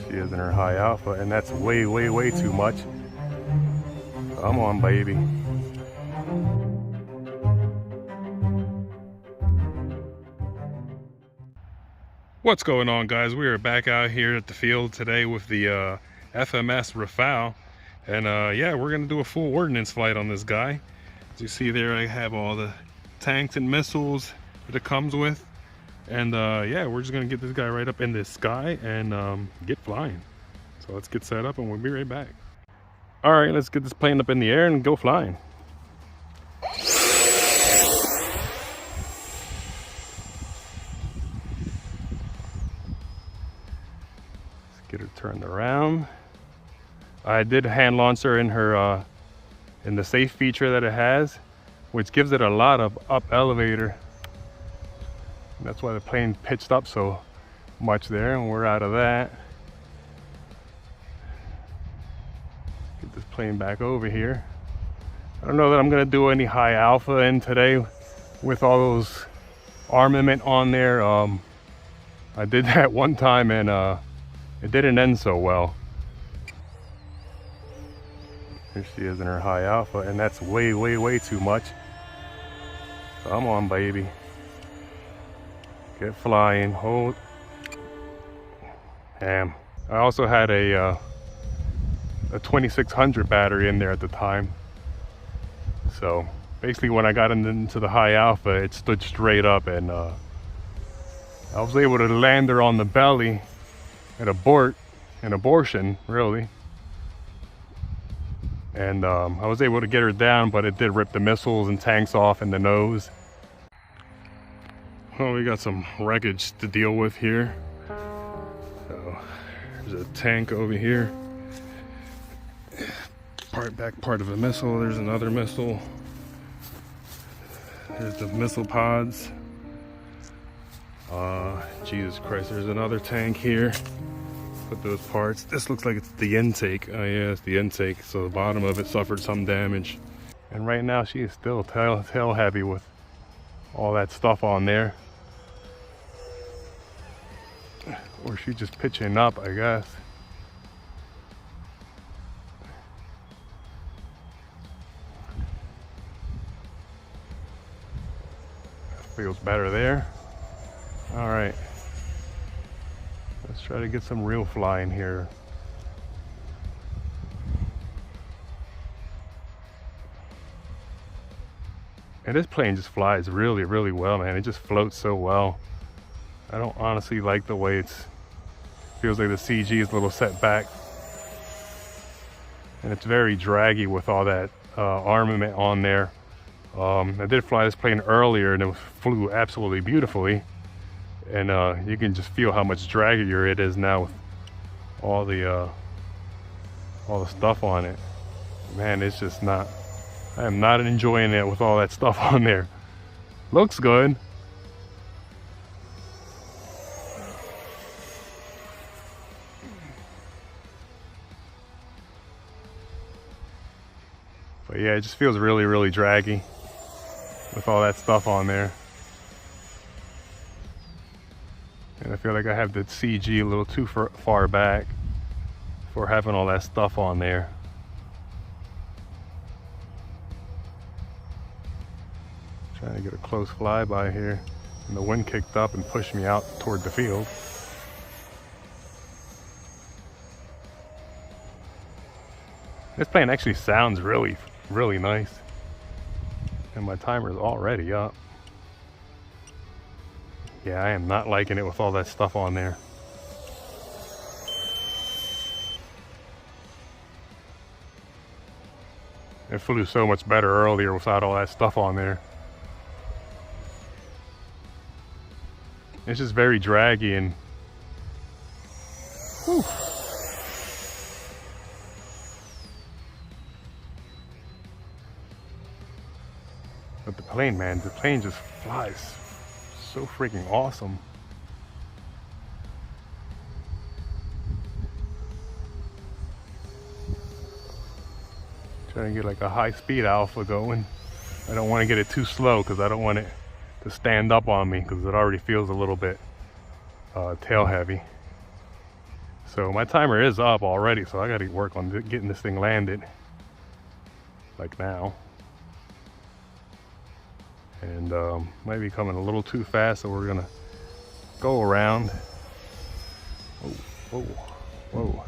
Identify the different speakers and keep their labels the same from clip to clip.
Speaker 1: She is in her high alpha, and that's way, way, way too much. Come on, baby. What's going on, guys? We are back out here at the field today with the FMS Rafale, and yeah, we're gonna do a full ordnance flight on this guy. As you see there, I have all the tanks and missiles that it comes with, and yeah, we're just gonna get this guy right up in the sky and get flying. So let's get set up and we'll be right back. All right, let's get this plane up in the air and go flying. Get her turned around. I did hand launch her in her in the safe feature that it has, which gives it a lot of up elevator. And that's why the plane pitched up so much there, and we're out of that. Get this plane back over here. I don't know that I'm gonna do any high alpha in today with all those armament on there. I did that one time and it didn't end so well. Here she is in her high alpha, and that's way, way, way too much. Come on, baby. Get flying. Hold. Damn. I also had a 2600 battery in there at the time. So basically when I got into the high alpha, it stood straight up, and I was able to land her on the belly and abort an abortion, really. And I was able to get her down, but it did rip the missiles and tanks off in the nose. Well, we got some wreckage to deal with here. So there's a tank over here. Part of a missile. There's another missile. There's the missile pods. Jesus Christ, there's another tank here. Put those parts. This looks like it's the intake. Oh yeah, it's the intake. So the bottom of it suffered some damage. And right now she is still tail heavy with all that stuff on there. Or she's just pitching up, I guess. That feels better there. All right. Let's try to get some real flying here. And this plane just flies really, really well, man. It just floats so well. I don't honestly like the way feels like the CG is a little set back. And it's very draggy with all that armament on there. I did fly this plane earlier and it flew absolutely beautifully. And you can just feel how much draggier it is now with all the stuff on it. Man, it's just not. I am not enjoying it with all that stuff on there. Looks good. But yeah, it just feels really, really draggy with all that stuff on there. And I feel like I have the CG a little too far back for having all that stuff on there. Trying to get a close flyby here. And the wind kicked up and pushed me out toward the field. This plane actually sounds really, really nice. And my timer is already up. Yeah, I am not liking it with all that stuff on there. It flew so much better earlier without all that stuff on there. It's just very draggy and whew. But the plane, man, the plane just flies so freaking awesome. Trying to get like a high speed alpha going. I don't want to get it too slow because I don't want it to stand up on me because it already feels a little bit tail heavy. So my timer is up already, so I gotta work on getting this thing landed, like now. And might be coming a little too fast, so we're gonna go around. Whoa, whoa, whoa.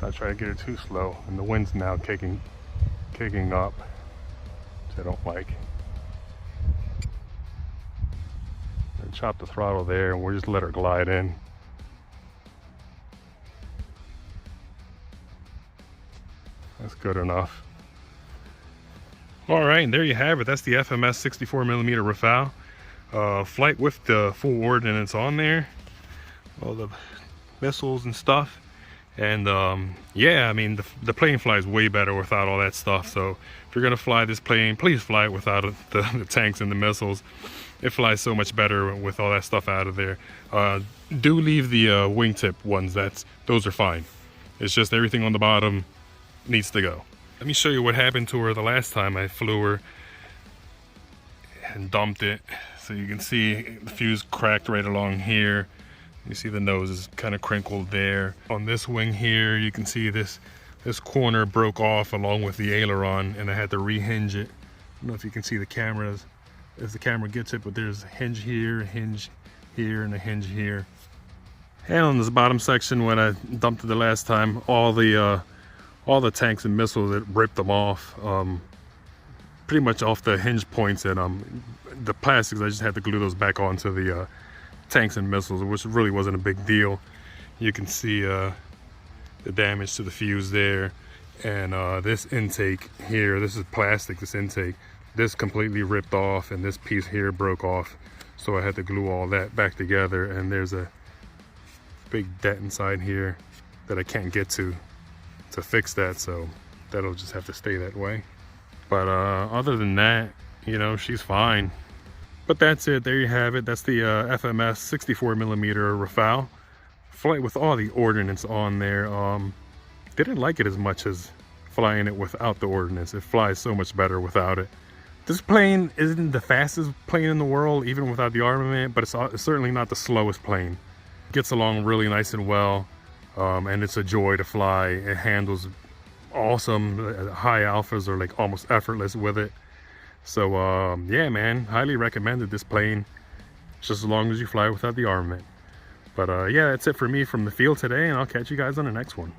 Speaker 1: Not try to get it too slow, and the wind's now kicking up, which I don't like. And chop the throttle there, and we'll just let her glide in. That's good enough. All right, and there you have it. That's the FMS 64mm Rafale flight with the full ordnance on there, all the missiles and stuff. And yeah, I mean, the plane flies way better without all that stuff. So if you're gonna fly this plane, please fly it without the tanks and the missiles. It flies so much better with all that stuff out of there. Do leave the wingtip ones. Those are fine. It's just everything on the bottom needs to go. Let me show you what happened to her the last time I flew her and dumped it. So you can see the fuse cracked right along here. You see the nose is kind of crinkled there. On this wing here, you can see this corner broke off along with the aileron, and I had to rehinge it. I don't know if you can see the cameras, if the camera gets it, but there's a hinge here, a hinge here, and a hinge here. And on this bottom section, when I dumped it the last time, all the tanks and missiles, it ripped them off, pretty much off the hinge points, and the plastics, I just had to glue those back onto the tanks and missiles, which really wasn't a big deal. You can see the damage to the fuse there, and this intake here, this is plastic, this intake, this completely ripped off, and this piece here broke off, so I had to glue all that back together, and there's a big dent inside here that I can't get to fix that, so that'll just have to stay that way. But other than that, you know, she's fine. But that's it. There you have it. That's the FMS 64mm Rafale flight with all the ordnance on there. Didn't like it as much as flying it without the ordnance. It flies so much better without it. This plane isn't the fastest plane in the world, even without the armament, but it's certainly not the slowest plane. It gets along really nice and well, and it's a joy to fly. It handles awesome. High alphas are like almost effortless with it. So yeah, man, highly recommended this plane, just as long as you fly without the armament. But yeah, that's it for me from the field today, and I'll catch you guys on the next one.